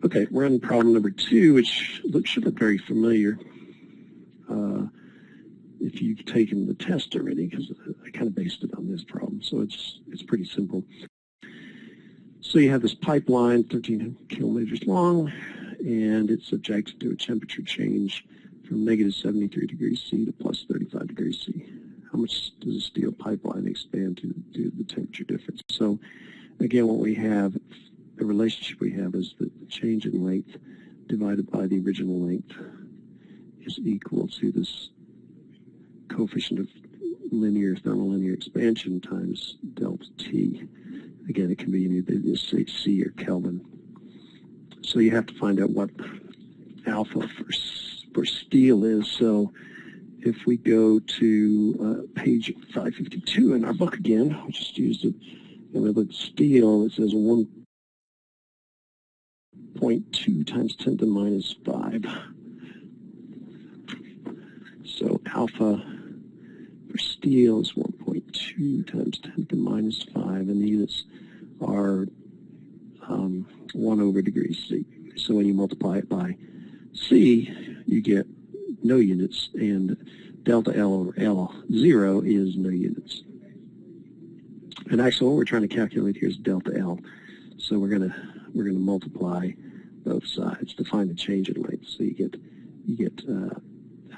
Okay, we're on problem number 2, which should look very familiar if you've taken the test already, because I kind of based it on this problem. So it's pretty simple. So you have this pipeline, 13 kilometers long, and it's subjected to a temperature change from negative 73 degrees C to plus 35 degrees C. How much does a steel pipeline expand to due to the temperature difference? So again, what we have, the relationship we have is that the change in length divided by the original length is equal to this coefficient of thermolinear expansion times delta T. Again, it can be either C or Kelvin. So you have to find out what alpha for steel is. So if we go to page 552 in our book again, we just used it, and we look at steel, it says 1.2 times 10 to the minus 5. So alpha for steel is 1.2 times 10 to the minus 5, and the units are 1 over degrees C. So when you multiply it by C, you get no units, and delta L over L0 is no units. And actually, what we're trying to calculate here is delta L. So we're gonna multiply both sides to find the change in length. So you get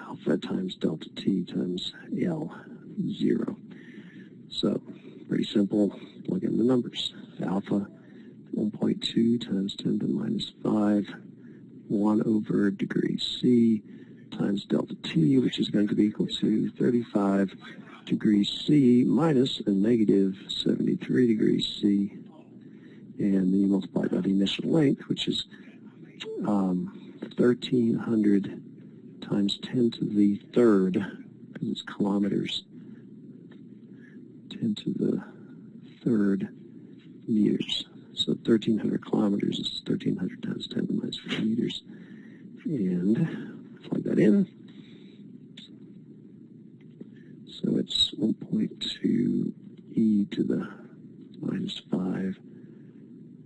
alpha times delta T times L0. So pretty simple. Plug in the numbers. Alpha 1.2 times 10 to the minus 5, 1 over degrees C times delta T, which is going to be equal to 35 degrees C minus a negative 73 degrees C. And then you multiply by the initial length, which is 1,300 times 10 to the third, because it's kilometers, 10 to the third meters. So 1,300 kilometers is 1,300 times 10 to the minus 4 meters. And plug that in. So it's 1.2 e to the minus 5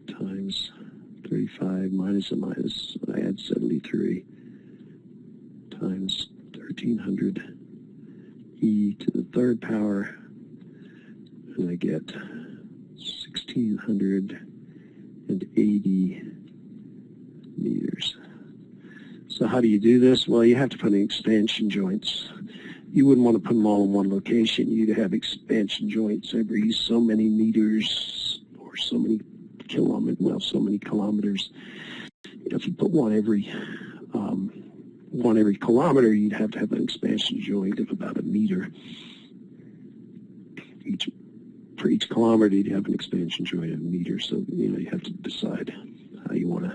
times 35 minus a minus, I add 73, times 1,300 e to the third power, and I get 1,680 meters. So how do you do this? Well, you have to put in expansion joints. You wouldn't want to put them all in one location. You'd have expansion joints every so many meters or so many kilometers. If you put one every kilometer, you'd have to have an expansion joint of about a meter. For each kilometer, you'd have an expansion joint of a meter. So you have to decide how you want to